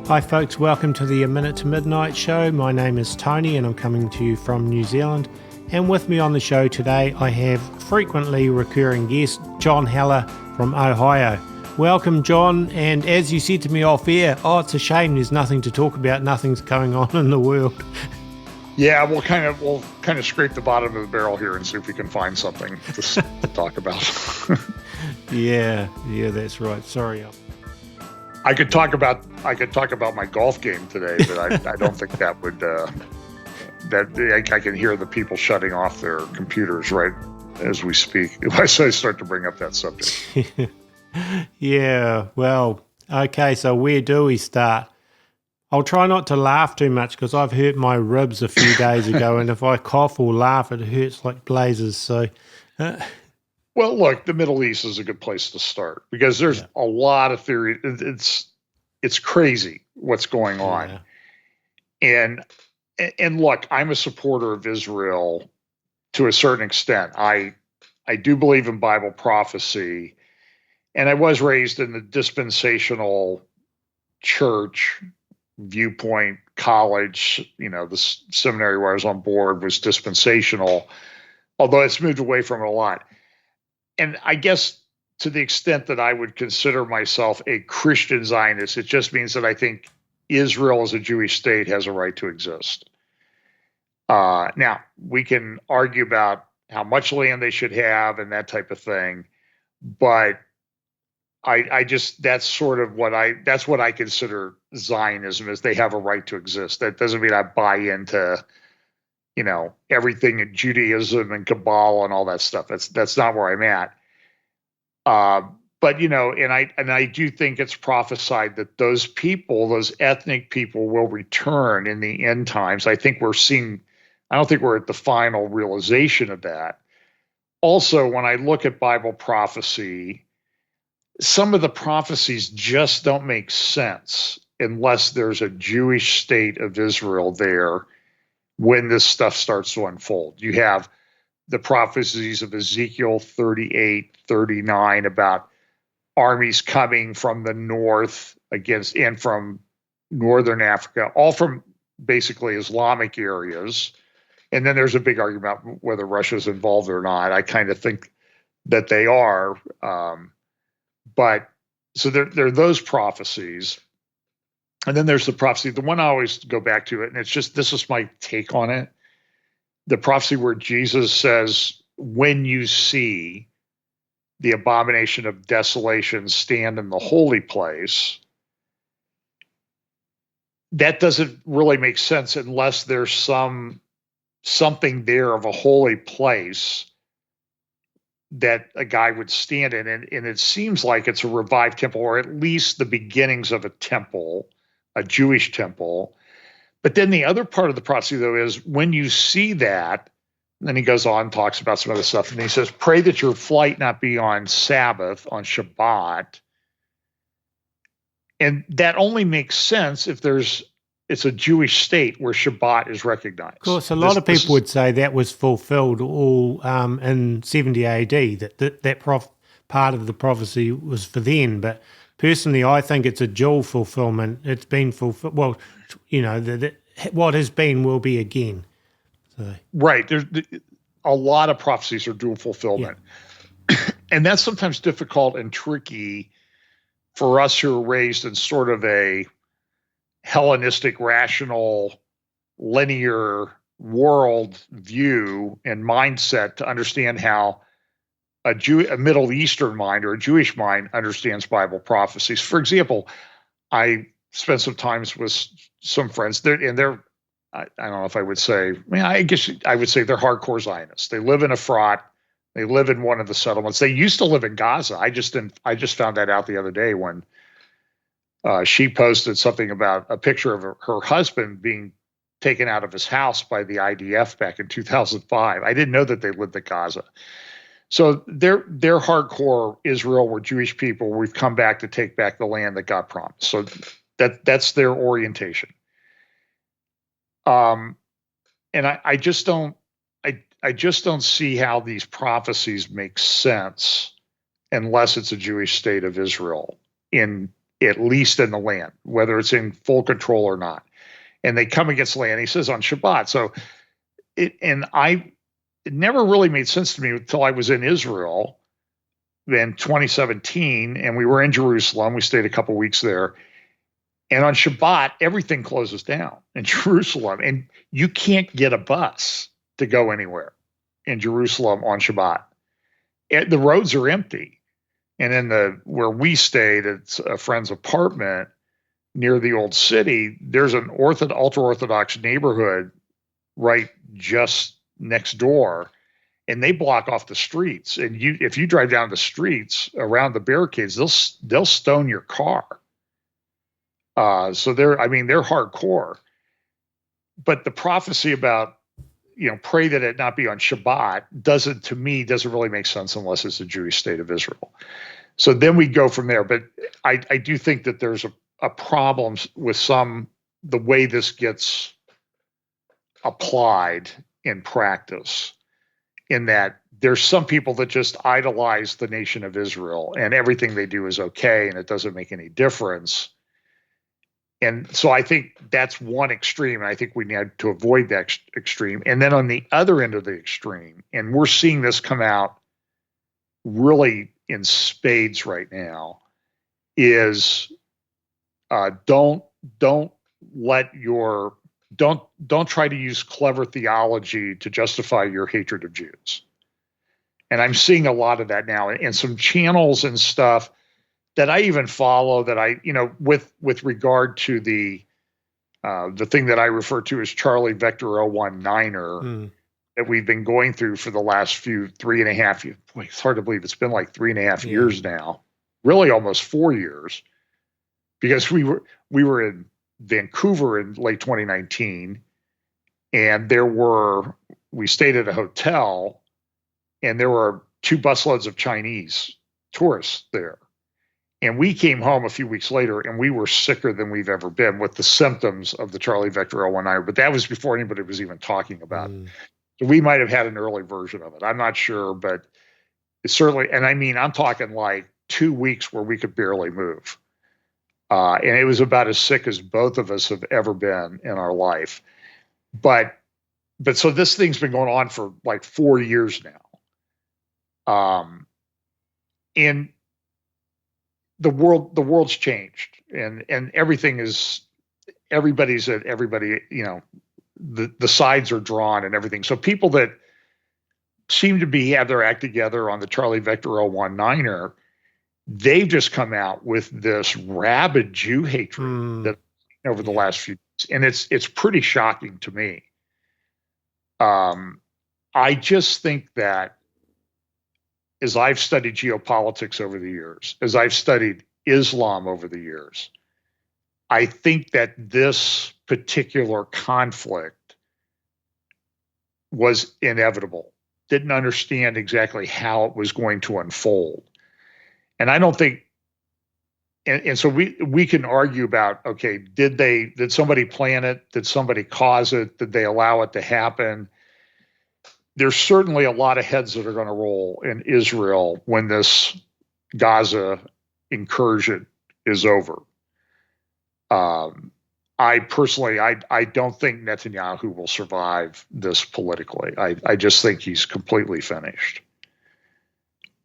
Hi folks, welcome to the A Minute to Midnight Show. My name is Tony and I'm coming to you from New Zealand. And with me on the show today I have frequently recurring guest John Heller from Ohio. Welcome John, and as you said to me off air, it's a shame there's nothing to talk about, nothing's going on in the world. Yeah, we'll kind of scrape the bottom of the barrel here and see if we can find something to talk about. Yeah, that's right. Sorry. I could talk about my golf game today, but I don't think that would. I can hear the people shutting off their computers right as we speak. As I start to bring up that subject. Yeah. Well. Okay. So where do we start? I'll try not to laugh too much because I've hurt my ribs a few days ago, and if I cough or laugh, it hurts like blazes. So. Well, look, the Middle East is a good place to start because there's a lot of theory. It's crazy what's going on. Yeah. And look, I'm a supporter of Israel to a certain extent. I do believe in Bible prophecy, and I was raised in the dispensational church viewpoint college. The seminary where I was on board was dispensational, although it's moved away from it a lot. And I guess to the extent that I would consider myself a Christian Zionist, it just means that I think Israel as a Jewish state has a right to exist. Now, we can argue about how much land they should have and that type of thing, but I just, that's what I consider Zionism, is they have a right to exist. That doesn't mean I buy into everything in Judaism and Kabbalah and all that stuff. That's not where I'm at. But and I do think it's prophesied that those people, those ethnic people, will return in the end times. I don't think we're at the final realization of that. Also, when I look at Bible prophecy, some of the prophecies just don't make sense unless there's a Jewish state of Israel there when this stuff starts to unfold. You have the prophecies of Ezekiel 38, 39 about armies coming from the north and from northern Africa, all from basically Islamic areas. And then there's a big argument about whether Russia's involved or not. I kind of think that they are. But so there are those prophecies. And then there's the prophecy, the one I always go back to it, and this is my take on it. The prophecy where Jesus says, when you see the abomination of desolation stand in the holy place, that doesn't really make sense unless there's something there of a holy place that a guy would stand in. And it seems like it's a revived temple, or at least the beginnings of a temple, a Jewish temple. But then the other part of the prophecy, though, is when you see that, and then he goes on, talks about some other stuff, and he says, pray that your flight not be on Sabbath, on Shabbat. And that only makes sense if it's a Jewish state where Shabbat is recognized. Of course, a lot of people would say that was fulfilled all in 70 AD, that part of the prophecy was for then. But personally, I think it's a dual fulfillment. It's been fulfilled. Well, what has been will be again. So. Right. There's a lot of prophecies are dual fulfillment. Yeah. And that's sometimes difficult and tricky for us who are raised in sort of a Hellenistic, rational, linear world view and mindset to understand how a Middle Eastern mind or a Jewish mind understands Bible prophecies. For example, I spent some time with some friends there, and I don't know if I would say, I guess I would say they're hardcore Zionists. They live in Efrat. They live in one of the settlements. They used to live in Gaza. I just found that out the other day when she posted something about a picture of her husband being taken out of his house by the IDF back in 2005. I didn't know that they lived in Gaza. So they're hardcore Israel. We're Jewish people. We've come back to take back the land that God promised. So that's their orientation. And I just don't see how these prophecies make sense unless it's a Jewish state of Israel in at least in the land, whether it's in full control or not. And they come against land, he says, on Shabbat. So it never really made sense to me until I was in Israel in 2017, and we were in Jerusalem. We stayed a couple weeks there. And on Shabbat, everything closes down in Jerusalem, and you can't get a bus to go anywhere in Jerusalem on Shabbat. The roads are empty. And in where we stayed, it's a friend's apartment near the old city. There's an ultra-Orthodox neighborhood right just next door, and they block off the streets. And if you drive down the streets around the barricades, they'll stone your car. So they're hardcore. But the prophecy about, pray that it not be on Shabbat doesn't really make sense unless it's the Jewish state of Israel. So then we go from there. But I do think that there's a problem with the way this gets applied in practice, in that there's some people that just idolize the nation of Israel and everything they do is okay and it doesn't make any difference. And so I think that's one extreme, and I think we need to avoid that extreme. And then on the other end of the extreme, and we're seeing this come out really in spades right now, is don't try to use clever theology to justify your hatred of Jews. And I'm seeing a lot of that now, and some channels and stuff that I even follow, that I, with regard to the thing that I refer to as Charlie Vector 019er that we've been going through for the last 3.5 years. Boy, it's hard to believe it's been like 3.5 years now, really almost 4 years, because we were in Vancouver in late 2019, and we stayed at a hotel, and there were 2 busloads of Chinese tourists there. And we came home a few weeks later, and we were sicker than we've ever been with the symptoms of the Charlie Vector 019. But that was before anybody was even talking about it. So we might have had an early version of it. I'm not sure, but it's certainly, and I mean, I'm talking like 2 weeks where we could barely move. And it was about as sick as both of us have ever been in our life. But so this thing's been going on for like 4 years now. And the world's changed, and everybody's at everybody, the sides are drawn and everything. So people that seem to have their act together on the Charlie Vector 019er, they've just come out with this rabid Jew hatred that over the last few years, and it's pretty shocking to me. I just think that, as I've studied geopolitics over the years, as I've studied Islam over the years, I think that this particular conflict was inevitable. Didn't understand exactly how it was going to unfold. And I don't think, and so we can argue about, okay, did somebody plan it? Did somebody cause it? Did they allow it to happen? There's certainly a lot of heads that are going to roll in Israel when this Gaza incursion is over. I personally, I don't think Netanyahu will survive this politically. I just think he's completely finished.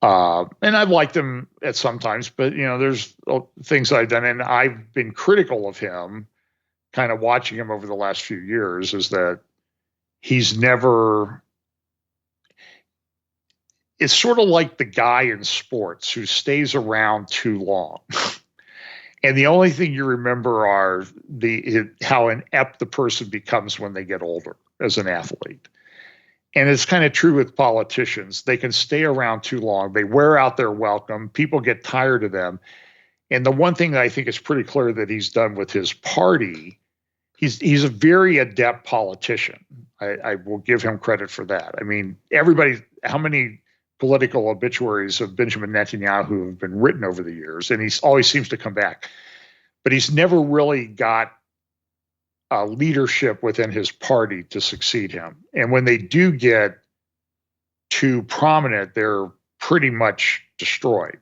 And I've liked him at some times, but there's things I've done, and I've been critical of him, kind of watching him over the last few years, is that he's never. It's sort of like the guy in sports who stays around too long. And the only thing you remember are how inept the person becomes when they get older as an athlete. And it's kind of true with politicians. They can stay around too long. They wear out their welcome. People get tired of them. And the one thing that I think is pretty clear that he's done with his party, he's a very adept politician. I will give him credit for that. I mean, how many political obituaries of Benjamin Netanyahu have been written over the years, and he always seems to come back. But he's never really got leadership within his party to succeed him. And when they do get too prominent, they're pretty much destroyed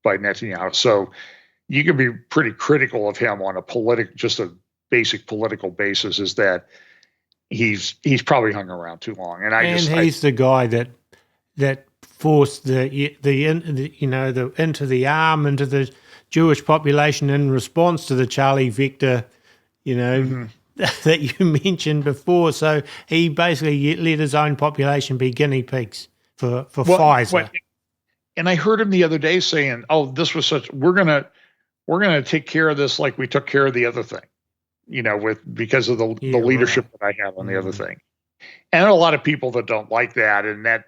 by Netanyahu. So you can be pretty critical of him on just a basic political basis, is that he's probably hung around too long. And he's the guy that forced the into the arm into the Jewish population in response to the Charlie Vector, that you mentioned before. So he basically let his own population be guinea pigs for Pfizer. And I heard him the other day saying, "Oh, this was we're gonna take care of this like we took care of the other thing, because of the leadership that I have on the other thing." And there are a lot of people that don't like that, and that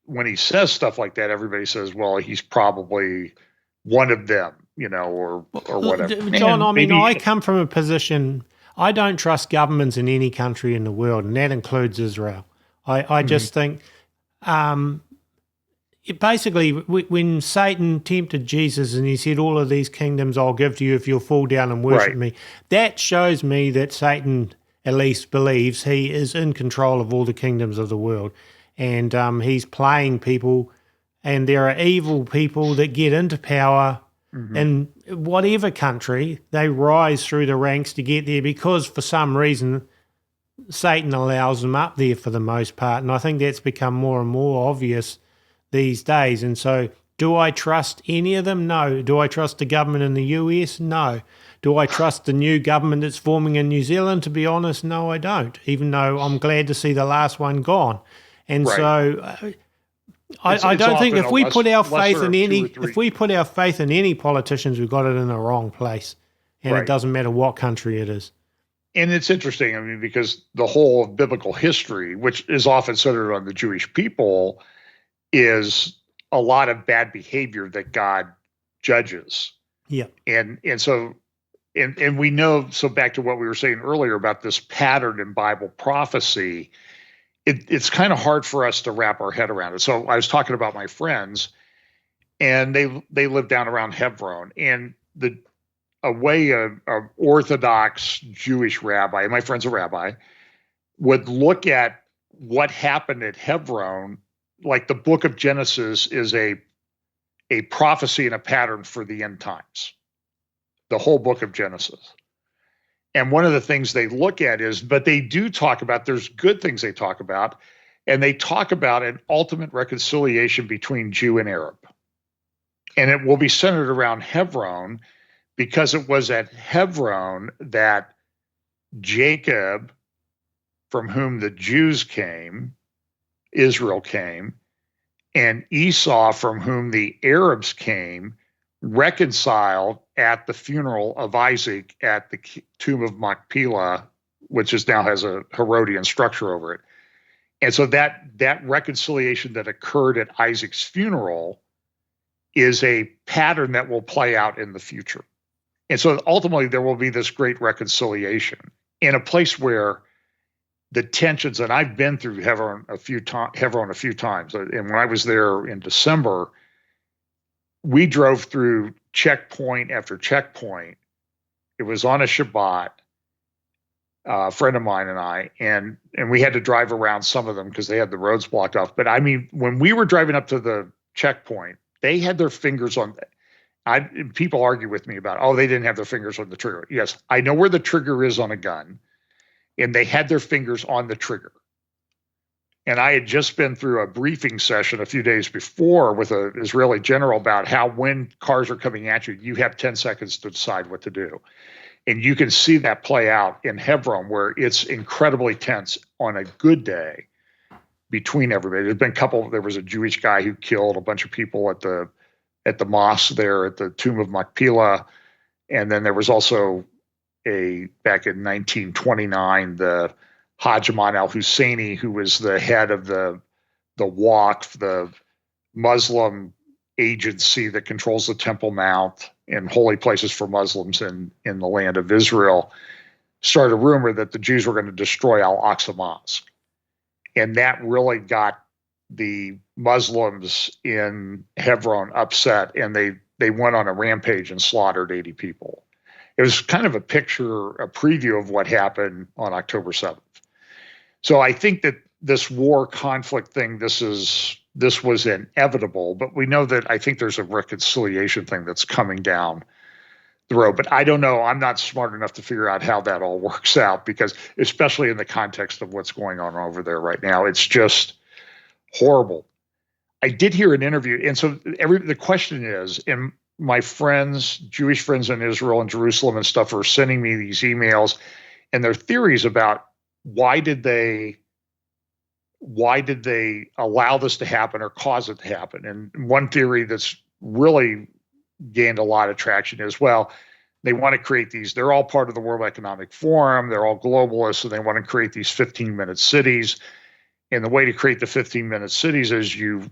when he says stuff like that, everybody says, "Well, he's probably one of them," or whatever. John, I come from a position. I don't trust governments in any country in the world, and that includes Israel. I just think, basically, when Satan tempted Jesus and he said, "All of these kingdoms I'll give to you if you'll fall down and worship me," that shows me that Satan at least believes he is in control of all the kingdoms of the world. And he's playing people, and there are evil people that get into power in whatever country. They rise through the ranks to get there because for some reason Satan allows them up there for the most part. And I think that's become more and more obvious these days. And so do I trust any of them? No. Do I trust the government in the US? No. Do I trust the new government that's forming in New Zealand? To be honest, no, I don't, even though I'm glad to see the last one gone. And so I don't think if we put our faith in any politicians, we've got it in the wrong place. And it doesn't matter what country it is. And it's interesting, because the whole of biblical history, which is often centered on the Jewish people, is a lot of bad behavior that God judges. Yeah. And so we know, so back to what we were saying earlier about this pattern in Bible prophecy, it's kind of hard for us to wrap our head around it. So I was talking about my friends, and they live down around Hebron, and a way a Orthodox Jewish rabbi, and my friend's a rabbi, would look at what happened at Hebron, like the book of Genesis is a prophecy and a pattern for the end times, the whole book of Genesis. And one of the things they look at but they do talk about, there's good things they talk about, and they talk about an ultimate reconciliation between Jew and Arab. And it will be centered around Hebron, because it was at Hebron that Jacob, from whom the Jews came, Israel came, and Esau, from whom the Arabs came, reconciled at the funeral of Isaac at the tomb of Machpelah, which now has a Herodian structure over it. And so that reconciliation that occurred at Isaac's funeral is a pattern that will play out in the future. And so ultimately there will be this great reconciliation in a place where the tensions, and I've been through Hebron a few times. And when I was there in December, we drove through checkpoint after checkpoint. It was on a Shabbat, a friend of mine and I, and we had to drive around some of them because they had the roads blocked off. But when we were driving up to the checkpoint, they had their fingers on. People argue with me about, they didn't have their fingers on the trigger. Yes, I know where the trigger is on a gun, and they had their fingers on the trigger. And I had just been through a briefing session a few days before with an Israeli general about how when cars are coming at you, you have 10 seconds to decide what to do. And you can see that play out in Hebron, where it's incredibly tense on a good day between everybody. There was a Jewish guy who killed a bunch of people at the mosque there at the tomb of Machpelah. And then there was also back in 1929, the Hajj Aman al-Husseini, who was the head of the Waqf, the Muslim agency that controls the Temple Mount and holy places for Muslims in the land of Israel, started a rumor that the Jews were going to destroy Al-Aqsa Mosque. And that really got the Muslims in Hebron upset, and they went on a rampage and slaughtered 80 people. It was kind of a preview of what happened on October 7th. So I think that this war conflict thing, this was inevitable, but we know that I think there's a reconciliation thing that's coming down throw. But I don't know. I'm not smart enough to figure out how that all works out, because especially in the context of what's going on over there right now, it's just horrible. I did hear an interview, and so the question is, and my friends, Jewish friends in Israel and Jerusalem and stuff, are sending me these emails and their theories about why did they allow this to happen or cause it to happen. And one theory that's really gained a lot of traction is, well, they want to create these, they're all part of the World Economic Forum, they're all globalists, and they want to create these 15-minute cities. And the way to create the 15-minute cities is you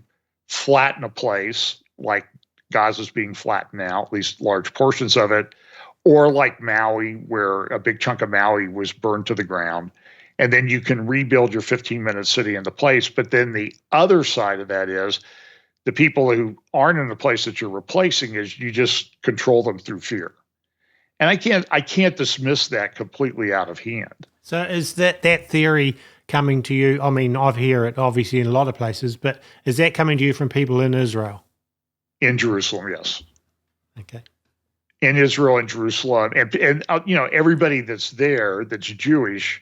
flatten a place, like Gaza's being flattened now, at least large portions of it, or like Maui, where a big chunk of Maui was burned to the ground. And then you can rebuild your 15-minute city into place. But then the other side of that is the people who aren't in the place that you're replacing, is you just control them through fear. And I can't dismiss that completely out of hand. So is that theory coming to you? I mean, I've heard it obviously in a lot of places, but is that coming to you from people in Israel? In Jerusalem, yes. Okay. In Israel and Jerusalem, and everybody that's there that's Jewish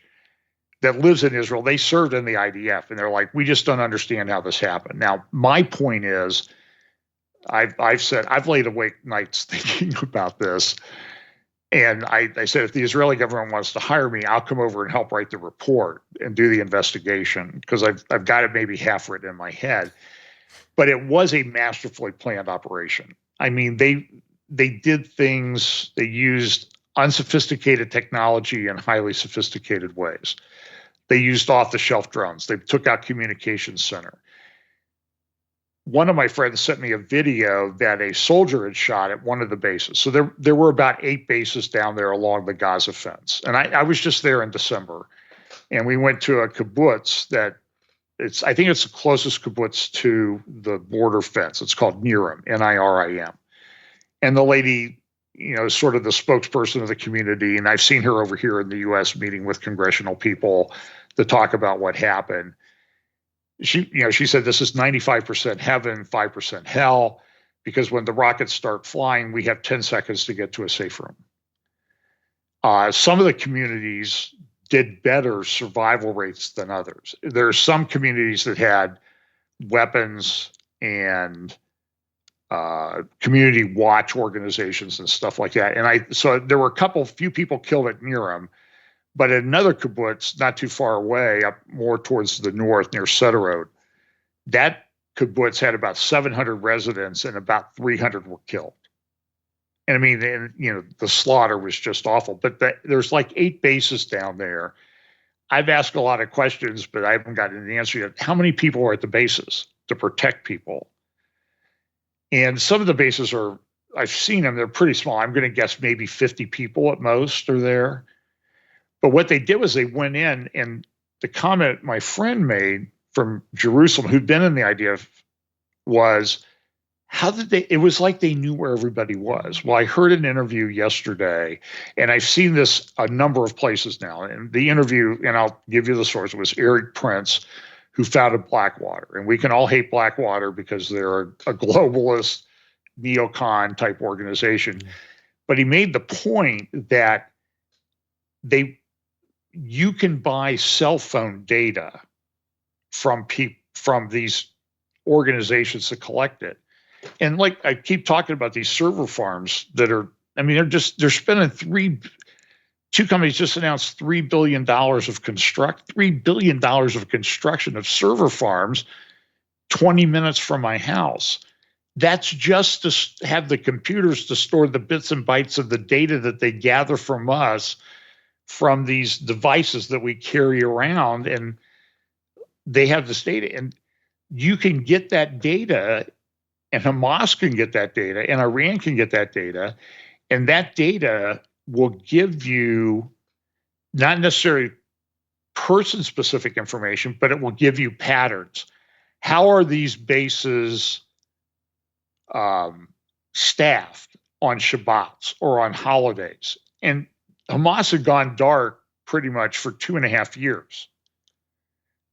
that lives in Israel, they served in the IDF, and they're like, we just don't understand how this happened. Now, my point is, I've said I've laid awake nights thinking about this. And I said, if the Israeli government wants to hire me, I'll come over and help write the report and do the investigation, because I've got it maybe half written in my head. But it was a masterfully planned operation. I mean, they did things, they used unsophisticated technology in highly sophisticated ways. They used off-the-shelf drones. They took out communications center. One of my friends sent me a video that a soldier had shot at one of the bases. So there were about 8 bases down there along the Gaza fence. And I was just there in December, and we went to a kibbutz that I think it's the closest kibbutz to the border fence. It's called Nirim, Nirim. And the lady, is sort of the spokesperson of the community. And I've seen her over here in the U.S. meeting with congressional people to talk about what happened. She said this is 95% heaven, 5% hell, because when the rockets start flying, we have 10 seconds to get to a safe room. Some of the communities did better survival rates than others. There are some communities that had weapons and community watch organizations and stuff like that. And so there were few people killed at Nirim. But at another kibbutz, not too far away, up more towards the north near Sderot, that kibbutz had about 700 residents and about 300 were killed. And I mean, the slaughter was just awful. But there's like 8 bases down there. I've asked a lot of questions, but I haven't gotten an answer yet. How many people are at the bases to protect people? And some of the bases I've seen them, they're pretty small. I'm going to guess maybe 50 people at most are there. But what they did was they went in, and the comment my friend made from Jerusalem, who'd been in the IDF, was, it was like they knew where everybody was. Well, I heard an interview yesterday, and I've seen this a number of places now. And the interview, and I'll give you the source, was Eric Prince, who founded Blackwater. And we can all hate Blackwater because they're a globalist, neocon type organization. But he made the point that you can buy cell phone data from these organizations to collect it. And like I keep talking about these server farms that are, they're spending two companies just announced $3 billion of construction of server farms 20 minutes from my house. That's just to have the computers to store the bits and bytes of the data that they gather from us from these devices that we carry around, and they have this data, and you can get that data, and Hamas can get that data, and Iran can get that data, and that data will give you not necessarily person-specific information, but it will give you patterns. How are these bases staffed on Shabbats or on holidays? And Hamas had gone dark pretty much for 2.5 years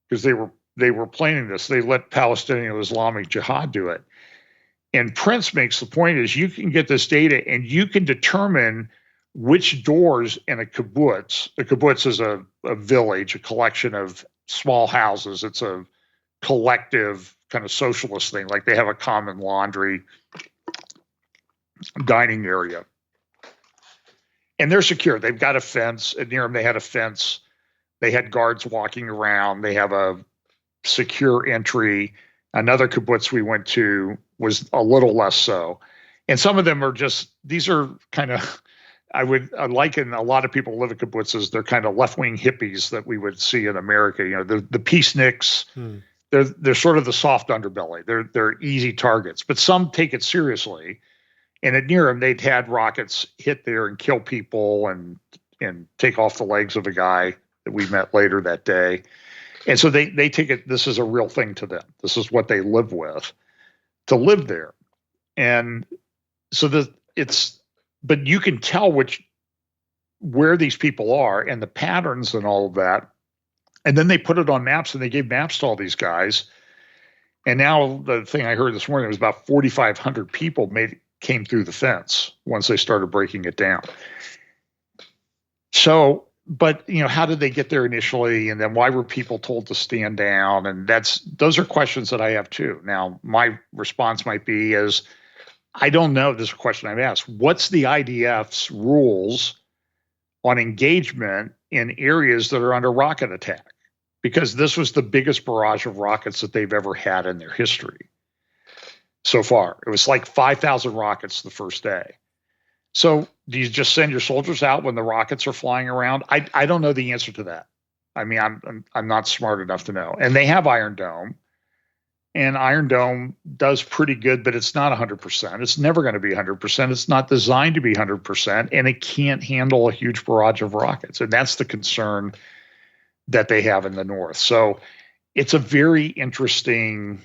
because they were planning this. They let Palestinian Islamic Jihad do it. And Prince makes the point is you can get this data and you can determine which doors in a kibbutz. A kibbutz is a village, a collection of small houses. It's a collective kind of socialist thing. Like they have a common laundry, dining area. And they're secure. They've got a fence. And near them, they had a fence. They had guards walking around. They have a secure entry. Another kibbutz we went to was a little less so. And some of them are just, these are kind of, I liken a lot of people live in kibbutzes. They're kind of left-wing hippies that we would see in America. You know, the peaceniks, they're sort of the soft underbelly. They're easy targets, but some take it seriously. And at Nearham, they'd had rockets hit there and kill people and take off the legs of a guy that we met later that day. And so they take it, this is a real thing to them. This is what they live with, to live there. And so but you can tell where these people are and the patterns and all of that. And then they put it on maps and they gave maps to all these guys. And now the thing I heard this morning was about 4,500 people came through the fence once they started breaking it down. So, but how did they get there initially? And then why were people told to stand down? And those are questions that I have too. Now, my response might be I don't know. This is a question I've asked. What's the IDF's rules on engagement in areas that are under rocket attack? Because this was the biggest barrage of rockets that they've ever had in their history so far. It was like 5,000 rockets the first day. So do you just send your soldiers out when the rockets are flying around? I don't know the answer to that. I mean, I'm not smart enough to know. And they have Iron Dome. And Iron Dome does pretty good, but it's not 100%. It's never going to be 100%. It's not designed to be 100%, and it can't handle a huge barrage of rockets. And that's the concern that they have in the North. So it's a very interesting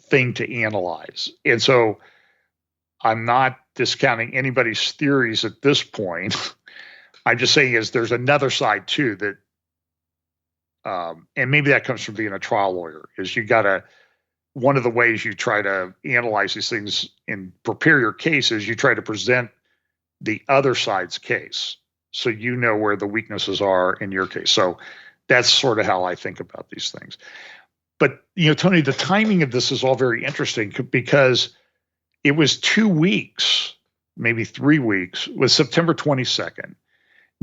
thing to analyze. And so I'm not discounting anybody's theories at this point. I'm just saying there's another side too that, and maybe that comes from being a trial lawyer, is one of the ways you try to analyze these things and prepare your case is you try to present the other side's case. So you know where the weaknesses are in your case. So that's sort of how I think about these things. But, Tony, the timing of this is all very interesting because it was 2 weeks, maybe 3 weeks, was September 22nd.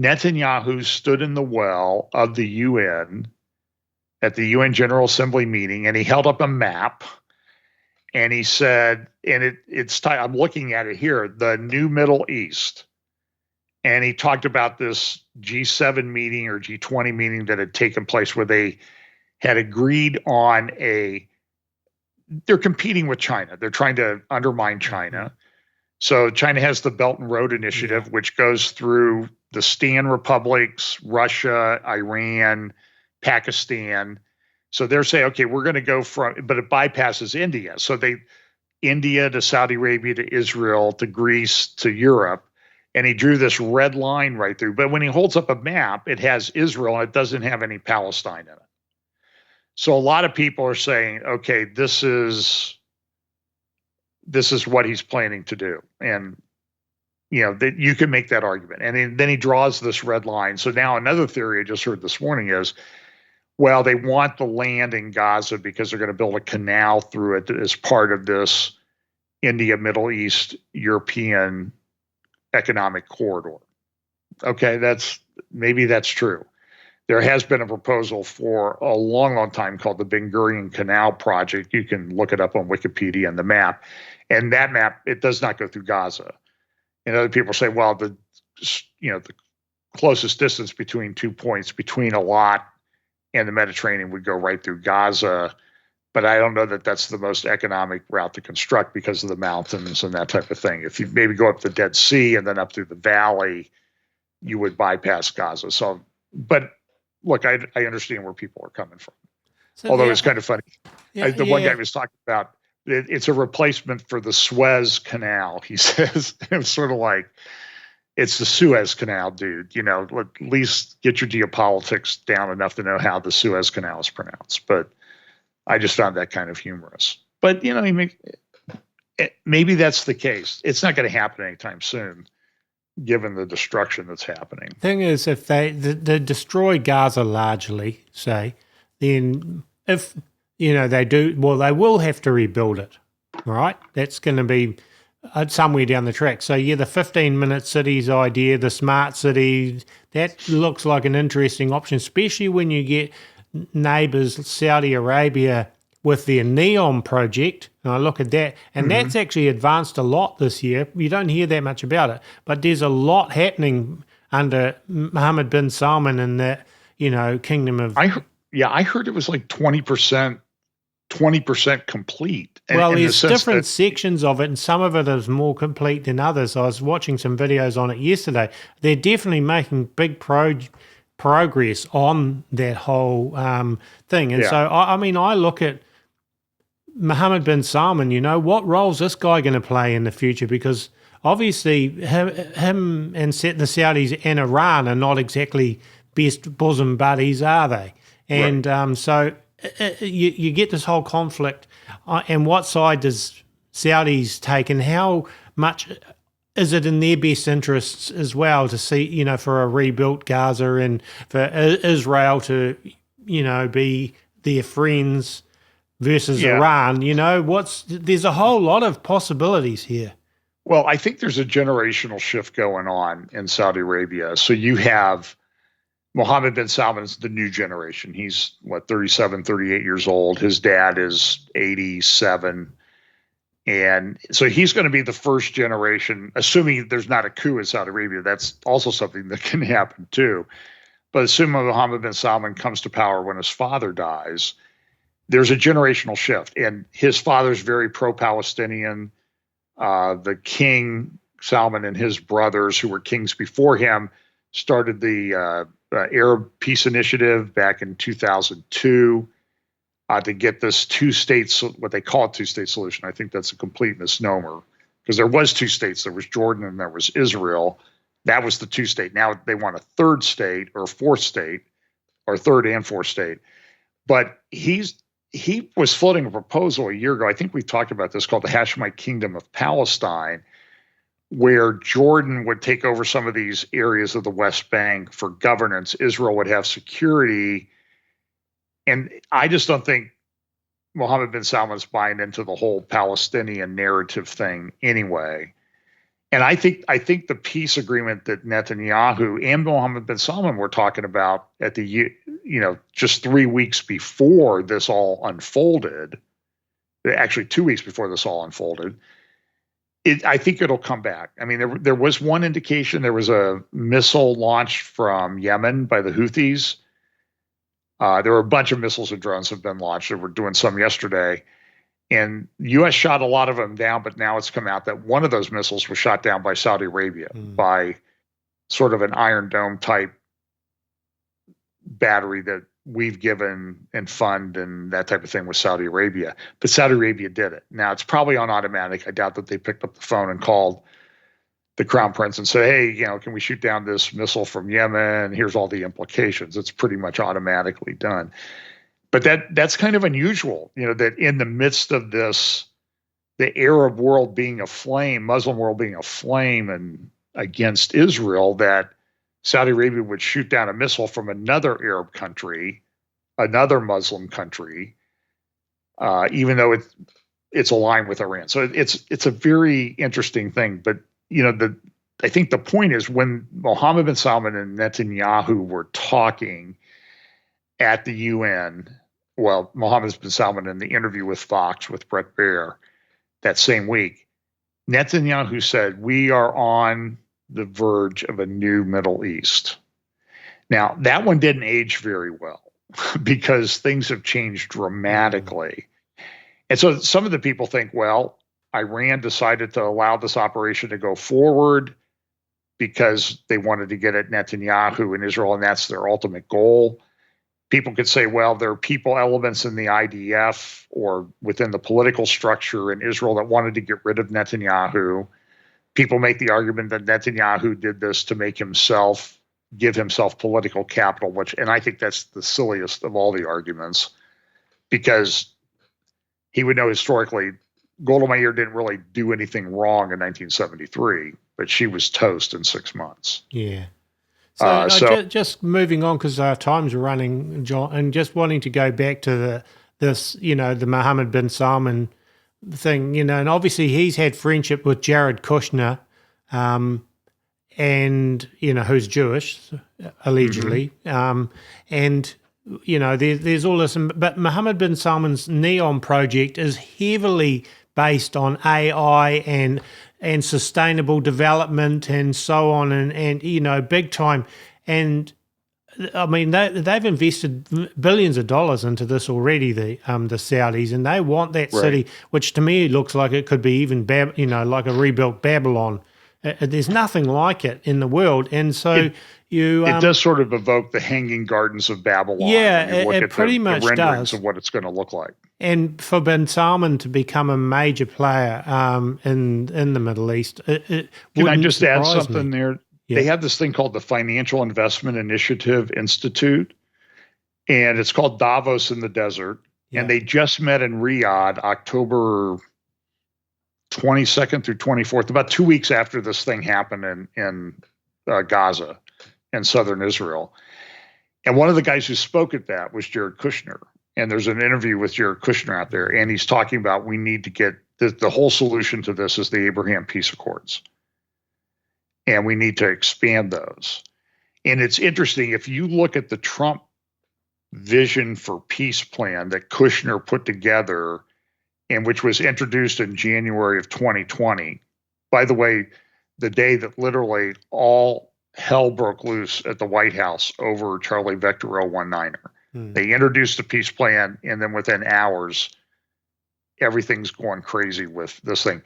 Netanyahu stood in the well of the UN at the UN General Assembly meeting, and he held up a map, and he said, and it's time, I'm looking at it here, the new Middle East. And he talked about this G7 meeting or G20 meeting that had taken place where they had agreed on they're competing with China. They're trying to undermine China. So China has the Belt and Road Initiative, which goes through the Stan republics, Russia, Iran, Pakistan. So they're saying, okay, we're going to go but it bypasses India. So India to Saudi Arabia to Israel to Greece to Europe. And he drew this red line right through. But when he holds up a map, it has Israel and it doesn't have any Palestine in it. So a lot of people are saying, okay, this is what he's planning to do. And, that you can make that argument. And then he draws this red line. So now another theory I just heard this morning is, well, they want the land in Gaza because they're going to build a canal through it as part of this India, Middle East, European economic corridor. Okay, maybe that's true. There has been a proposal for a long, long time called the Ben Gurion Canal Project. You can look it up on Wikipedia and the map. And that map, it does not go through Gaza. And other people say, well, the closest distance between 2 points between Eilat and the Mediterranean would go right through Gaza. But I don't know that that's the most economic route to construct because of the mountains and that type of thing. If you maybe go up the Dead Sea and then up through the valley, you would bypass Gaza. So, but look, I understand where people are coming from. So although it's kind of funny. One guy was talking about it's a replacement for the Suez Canal, he says. It's sort of like, it's the Suez Canal, dude. At least get your geopolitics down enough to know how the Suez Canal is pronounced. But I just found that kind of humorous. But, maybe that's the case. It's not going to happen anytime soon, given the destruction that's happening. Thing is, if they destroy Gaza largely, say, then if they do, well, they will have to rebuild it, right? That's going to be somewhere down the track. So yeah, the 15-minute cities idea, the smart city, that looks like an interesting option, especially when you get neighbours Saudi Arabia with their NEOM project. And I look at that, and that's actually advanced a lot this year. You don't hear that much about it, but there's a lot happening under Mohammed bin Salman in that, kingdom of... I heard it was like 20% complete. Well, there's different sections of it, and some of it is more complete than others. I was watching some videos on it yesterday. They're definitely making big progress on that whole thing. And so, I look at Mohammed bin Salman, what role is this guy going to play in the future? Because obviously him and the Saudis and Iran are not exactly best bosom buddies, are they? And right. So you get this whole conflict, and what side does Saudis take, and how much is it in their best interests as well to see, for a rebuilt Gaza and for Israel to, be their friends versus Iran? There's a whole lot of possibilities here. Well, I think there's a generational shift going on in Saudi Arabia. So you have Mohammed bin Salman is the new generation. He's 37, 38 years old. His dad is 87. And so he's going to be the first generation, assuming there's not a coup in Saudi Arabia. That's also something that can happen too. But assuming Mohammed bin Salman comes to power when his father dies, there's a generational shift. And his father's very pro-Palestinian. The king, Salman, and his brothers, who were kings before him, started the Arab Peace Initiative back in 2002 to get this what they call a two-state solution. I think that's a complete misnomer, because there was two states. There was Jordan and there was Israel. That was the two-state. Now they want a third state or fourth state, or third and fourth state. But he was floating a proposal a year ago. I think we talked about this, called the Hashemite Kingdom of Palestine, where Jordan would take over some of these areas of the West Bank for governance. Israel would have security. And I just don't think Mohammed bin Salman's buying into the whole Palestinian narrative thing anyway. And I think the peace agreement that Netanyahu and Mohammed bin Salman were talking about at just 3 weeks before this all unfolded, actually 2 weeks before this all unfolded, I think it'll come back. I mean, there was one indication. There was a missile launched from Yemen by the Houthis. There were a bunch of missiles and drones have been launched. They were doing some yesterday. And the U.S. shot a lot of them down, but now it's come out that one of those missiles was shot down by Saudi Arabia, by sort of an Iron Dome type battery that we've given and fund and that type of thing with Saudi Arabia. But Saudi Arabia did it. Now, it's probably on automatic. I doubt that they picked up the phone and called the Crown Prince and said, hey, can we shoot down this missile from Yemen? Here's all the implications. It's pretty much automatically done. But that's kind of unusual, that in the midst of this, the Arab world being aflame, Muslim world being aflame and against Israel, that Saudi Arabia would shoot down a missile from another Arab country, another Muslim country, even though it's aligned with Iran. So it's a very interesting thing. But I think the point is, when Mohammed bin Salman and Netanyahu were talking at the UN, well, Mohammed bin Salman in the interview with Fox with Bret Baier that same week, Netanyahu said, we are on the verge of a new Middle East. Now, that one didn't age very well because things have changed dramatically. And so some of the people think, well, Iran decided to allow this operation to go forward because they wanted to get at Netanyahu and Israel, and that's their ultimate goal. People could say, well, there are people elements in the IDF or within the political structure in Israel that wanted to get rid of Netanyahu. People make the argument that Netanyahu did this to give himself political capital, and I think that's the silliest of all the arguments, because he would know historically Golda Meir didn't really do anything wrong in 1973, but she was toast in 6 months. Yeah. So just moving on, because our time's running, John, and just wanting to go back to the Mohammed bin Salman thing, and obviously he's had friendship with Jared Kushner, and who's Jewish allegedly, and there's all this, but Mohammed bin Salman's Neon project is heavily based on AI and sustainable development and so on, and big time. And I mean, they've invested billions of dollars into this already, the Saudis, and they want that city, which to me looks like it could be even like a rebuilt Babylon. There's nothing like it in the world, and so it does sort of evoke the Hanging Gardens of Babylon. Yeah, it pretty much the renderings does of what it's going to look like. And for bin Salman to become a major player in the Middle East, can I just add something there? Yeah. They have this thing called the Financial Investment Initiative Institute, and it's called Davos in the Desert. Yeah. And they just met in Riyadh, October 22nd through 24th, about 2 weeks after this thing happened in Gaza and southern Israel. And one of the guys who spoke at that was Jared Kushner. And there's an interview with Jared Kushner out there, and he's talking about we need to get the whole solution to this is the Abraham Peace Accords. And we need to expand those. And it's interesting, if you look at the Trump vision for peace plan that Kushner put together, and which was introduced in January of 2020, by the way, the day that literally all hell broke loose at the White House over Charlie Vector 019er. They introduced the peace plan, and then within hours, everything's going crazy with this thing.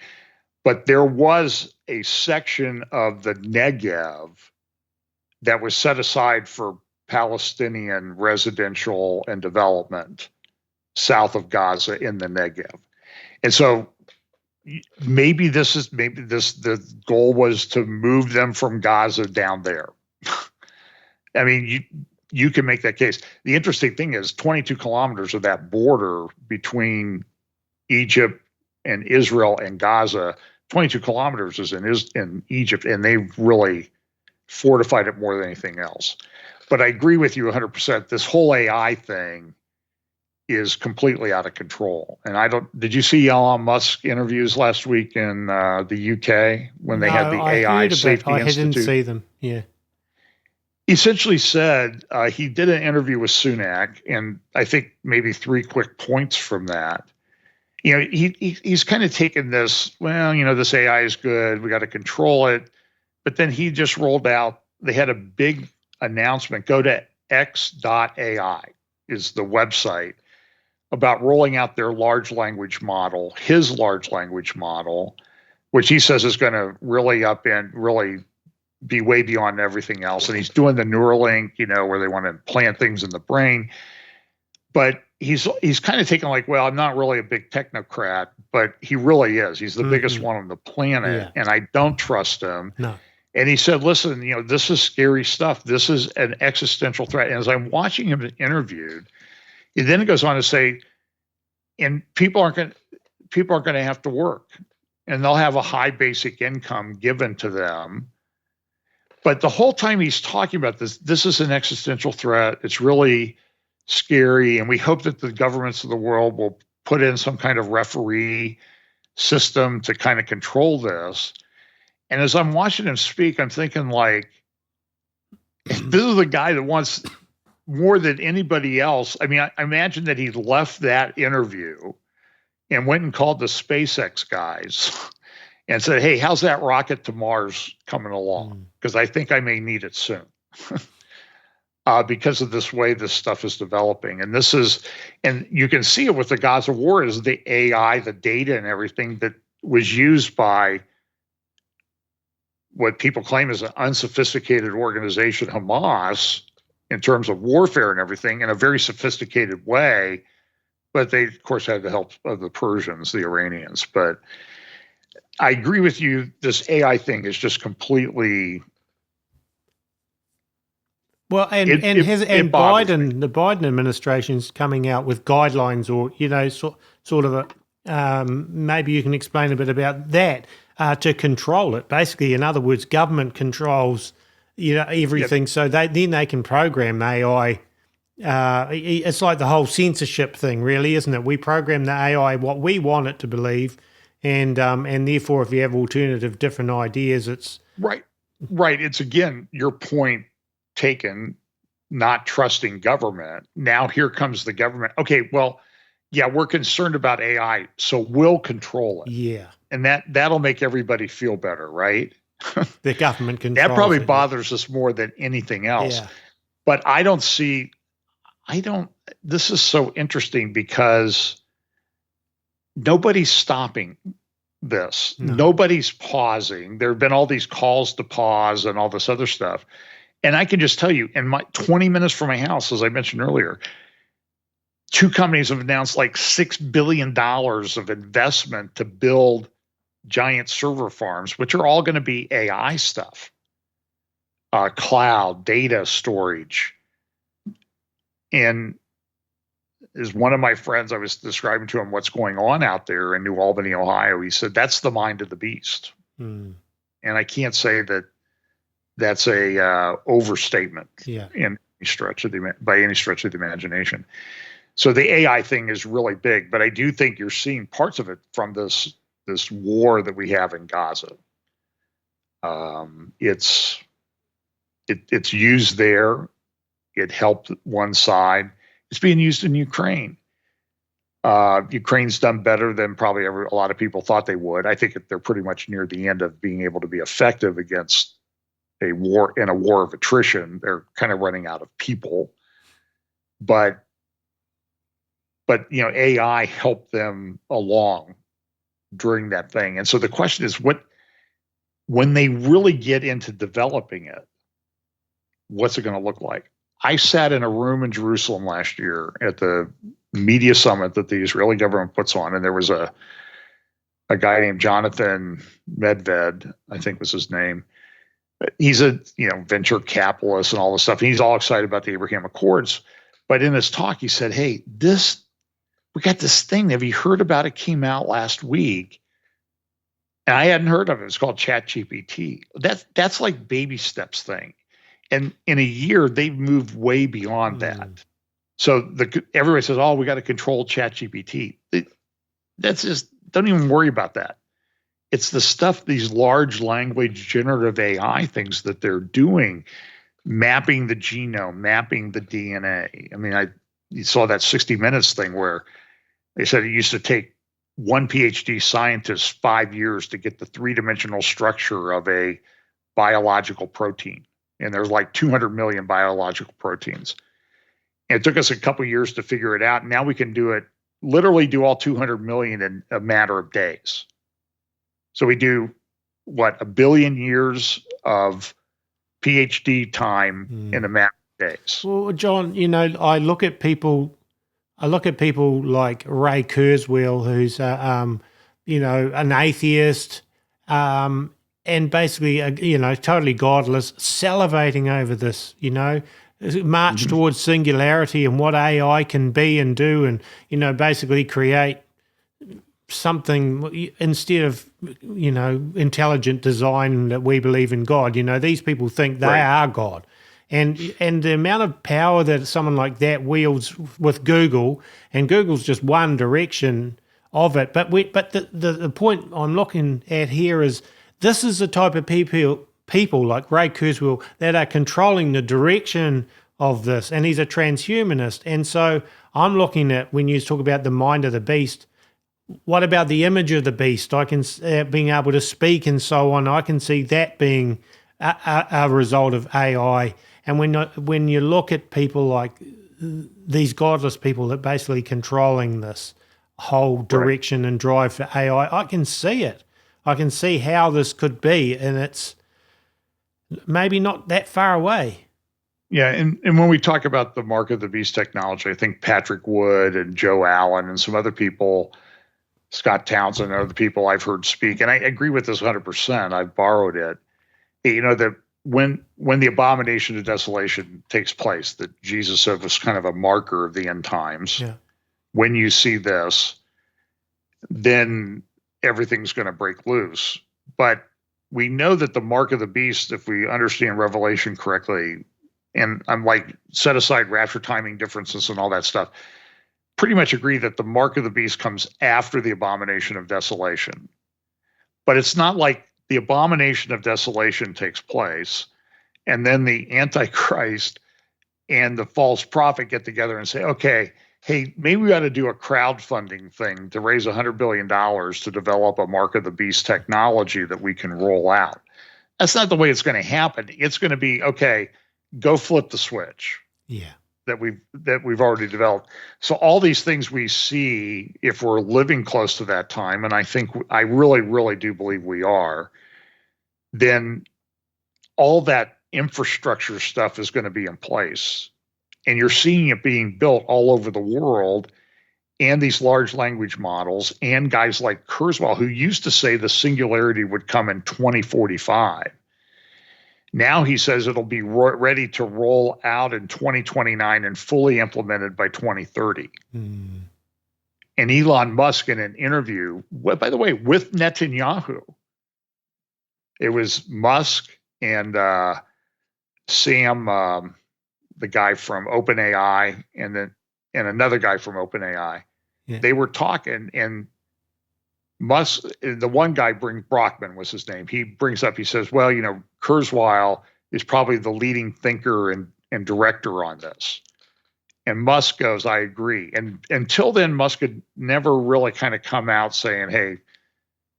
But there was a section of the Negev that was set aside for Palestinian residential and development south of Gaza in the Negev. And so maybe the goal was to move them from Gaza down there. I mean, you can make that case. The interesting thing is 22 kilometers of that border between Egypt and Israel and Gaza, 22 kilometers is in Egypt, and they've really fortified it more than anything else. But I agree with you 100%. This whole AI thing is completely out of control. And did you see Elon Musk interviews last week in the UK when they had the AI Safety Institute? I didn't see them. Yeah. Essentially said he did an interview with Sunak, and I think maybe 3 quick points from that. He's kind of taken this, this AI is good, we got to control it. But then he just rolled out, they had a big announcement, go to x.ai is the website, about rolling out their large language model, his large language model, which he says is going to really be way beyond everything else. And he's doing the Neuralink, where they want to implant things in the brain. But he's kind of taken well, I'm not really a big technocrat, but he really is. He's the biggest one on the planet, and I don't trust him. No. And he said, listen, this is scary stuff. This is an existential threat. And as I'm watching him interviewed, he then goes on to say, and people aren't going to have to work, and they'll have a high basic income given to them. But the whole time he's talking about this is an existential threat. It's really scary, and we hope that the governments of the world will put in some kind of referee system to kind of control this. And as I'm watching him speak, I'm thinking this is the guy that wants more than anybody else. I mean, I imagine that he left that interview and went and called the SpaceX guys and said, hey, how's that rocket to Mars coming along? Because I think I may need it soon. Because of this way this stuff is developing. And you can see it with the Gaza war, is the AI, the data and everything that was used by what people claim is an unsophisticated organization, Hamas, in terms of warfare and everything, in a very sophisticated way. But they, of course, had the help of the Persians, the Iranians. But I agree with you. This AI thing is just completely. Well, and Biden, the Biden administration is coming out with guidelines, or sort of maybe you can explain a bit about that, to control it. Basically, in other words, government controls, everything. Yep. So they can program AI. It's like the whole censorship thing, really, isn't it? We program the AI what we want it to believe, and therefore, if you have alternative, different ideas, it's right. It's again your point taken. Not trusting government. Now here comes the government. Okay, well, yeah, we're concerned about AI, so we'll control it. Yeah, and that'll make everybody feel better, right? The government controls that probably bothers us more than anything else. Yeah. But this is so interesting because nobody's stopping this. No. Nobody's pausing. There have been all these calls to pause and all this other stuff. And I can just tell you, in my 20 minutes from my house, as I mentioned earlier, 2 companies have announced like $6 billion of investment to build giant server farms, which are all going to be AI stuff, cloud, data storage. And as one of my friends, I was describing to him what's going on out there in New Albany, Ohio. He said, that's the mind of the beast. And I can't say that that's a overstatement by any stretch of the imagination. So the AI thing is really big, but I do think you're seeing parts of it from this war that we have in Gaza. It's used there. It helped one side. It's being used in Ukraine. Ukraine's done better than probably a lot of people thought they would. I think they're pretty much near the end of being able to be effective against a war of attrition. They're kind of running out of people, but AI helped them along during that thing. And so the question is, when they really get into developing it, what's it going to look like? I sat in a room in Jerusalem last year at the media summit that the Israeli government puts on, and there was a guy named Jonathan Medved, I think was his name. He's a venture capitalist and all this stuff. And he's all excited about the Abraham Accords. But in his talk, he said, hey, we got this thing. Have you heard about it? Came out last week. And I hadn't heard of it. It's called ChatGPT. That's like baby steps thing. And in a year, they've moved way beyond that. So everybody says, oh, we got to control ChatGPT. That's just, don't even worry about that. It's the stuff, these large language generative AI things that they're doing, mapping the genome, mapping the DNA. I mean, you saw that 60 Minutes thing where they said it used to take one PhD scientist 5 years to get the 3-dimensional structure of a biological protein. And there's like 200 million biological proteins. And it took us a couple of years to figure it out. And now we can literally do all 200 million in a matter of days. So we do, 1 billion years of PhD time in a matter of days. Well, John, I look at people like Ray Kurzweil, who's, an atheist, and basically, totally godless, salivating over this, march towards singularity and what AI can be and do, and, basically create something instead of, intelligent design that we believe in God. These people think they are God. And the amount of power that someone like that wields with Google, and Google's just one direction of it. But the point I'm looking at here is, this is the type of people like Ray Kurzweil that are controlling the direction of this, and he's a transhumanist. And so I'm looking at, when you talk about the mind of the beast, what about the image of the beast? I can being able to speak and so on. I can see that being a result of AI. And when you look at people like these godless people that basically controlling this whole direction and drive for AI, I can see it. I can see how this could be, and it's maybe not that far away. Yeah, and when we talk about the mark of the beast technology, I think Patrick Wood and Joe Allen and some other people, Scott Townsend, and other people I've heard speak, and I agree with this 100%. I've borrowed it. That when the abomination of desolation takes place, that Jesus said was kind of a marker of the end times. Yeah. When you see this, then everything's going to break loose. But we know that the mark of the beast, if we understand Revelation correctly, and I'm like, set aside rapture timing differences and all that stuff, pretty much agree that the mark of the beast comes after the abomination of desolation. But it's not like the abomination of desolation takes place, and then the Antichrist and the false prophet get together and say, okay, hey, maybe we ought to do a crowdfunding thing to raise $100 billion to develop a mark of the beast technology that we can roll out. That's not the way it's going to happen. It's going to be, okay, go flip the switch. Yeah. That we've already developed. So all these things we see, if we're living close to that time, and I really, really do believe we are, then all that infrastructure stuff is going to be in place. And you're seeing it being built all over the world, and these large language models, and guys like Kurzweil, who used to say the singularity would come in 2045. Now he says it'll be ready to roll out in 2029 and fully implemented by 2030. And Elon Musk, in an interview, by the way, with Netanyahu, it was Musk and Sam, the guy from OpenAI, and another guy from OpenAI. Yeah. They were talking, and Musk, the one guy, Brockman was his name. He brings up, he says, well, Kurzweil is probably the leading thinker and director on this. And Musk goes, I agree. And until then, Musk had never really kind of come out saying, hey,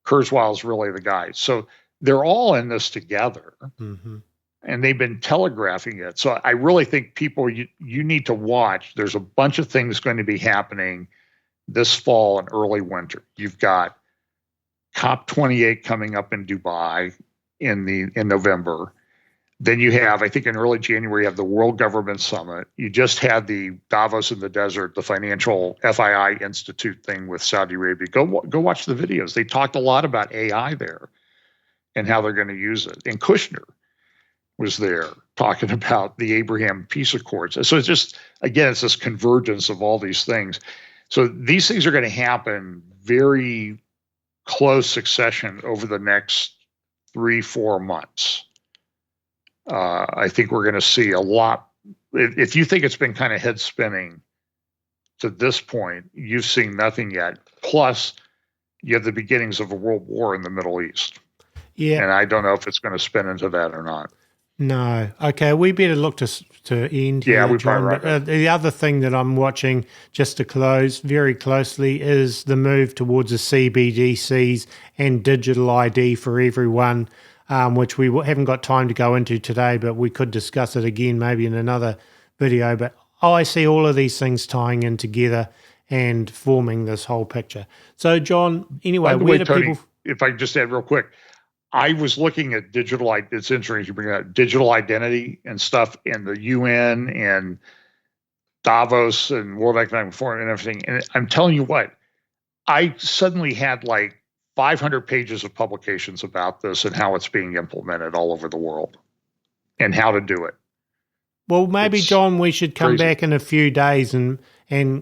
Kurzweil is really the guy. So they're all in this together. Mm-hmm. And they've been telegraphing it. So I really think people, you need to watch. There's a bunch of things going to be happening this fall and early winter. You've got COP28 coming up in Dubai in November. Then you have, I think in early January, you have the World Government Summit. You just had the Davos in the Desert, the financial FII Institute thing with Saudi Arabia. Go watch the videos. They talked a lot about AI there and how they're going to use it. And Kushner was there talking about the Abraham Peace Accords. So it's just, again, it's this convergence of all these things. So these things are going to happen very close succession over the next 3-4 months. I think we're going to see a lot. If you think it's been kind of head spinning to this point, you've seen nothing yet. Plus, you have the beginnings of a world war in the Middle East. Yeah. And I don't know if it's going to spin into that or not. No. Okay, we better look to end here, we John. probably right. The other thing that I'm watching, just to close very closely, is the move towards the CBDCs and digital ID for everyone, which we haven't got time to go into today, but we could discuss it again maybe in another video. But I see all of these things tying in together and forming this whole picture. So, John, anyway, where do Tony, people... If I just add real quick, I was looking at digital. It's interesting you bring up digital identity and stuff, and the UN and Davos and World Economic Forum and everything. And I'm telling you what, I suddenly had like 500 pages of publications about this and how it's being implemented all over the world and how to do it. Well, maybe, John, we should come back in a few days and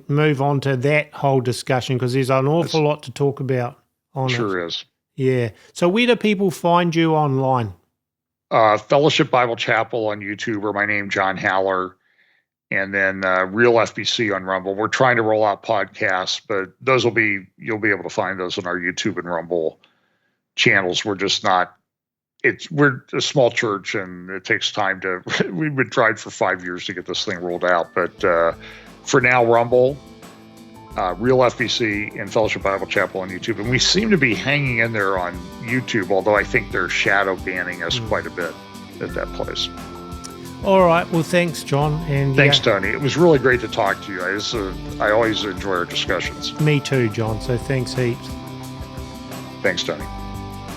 move on to that whole discussion, because there's an awful lot to talk about on it. Sure is. Yeah. So where do people find you online? Fellowship Bible Chapel on YouTube, or my name, John Haller, and then Real FBC on Rumble. We're trying to roll out podcasts, but you'll be able to find those on our YouTube and Rumble channels. We're just not, we're a small church, and it takes time we've been trying for 5 years to get this thing rolled out. But for now, Rumble, Real FBC, and Fellowship Bible Chapel on YouTube. And we seem to be hanging in there on YouTube, although I think they're shadow banning us quite a bit at that place. All right. Well, thanks, John. And thanks, Tony. It was really great to talk to you. I always enjoy our discussions. Me too, John. So thanks heaps. Thanks, Tony.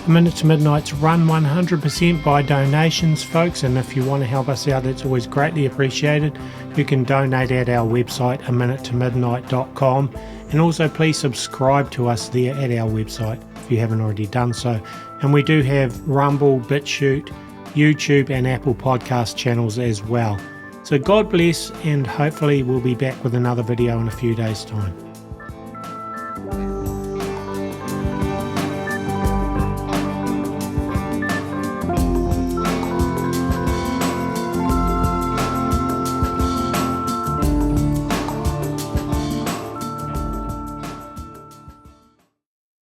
A Minute to Midnight's run 100% by donations, folks, and if you want to help us out, it's always greatly appreciated. You can donate at our website, aminutetomidnight.com, and also please subscribe to us there at our website if you haven't already done so. And we do have Rumble, BitChute, YouTube, and Apple podcast channels as well. So God bless, and hopefully we'll be back with another video in a few days' time.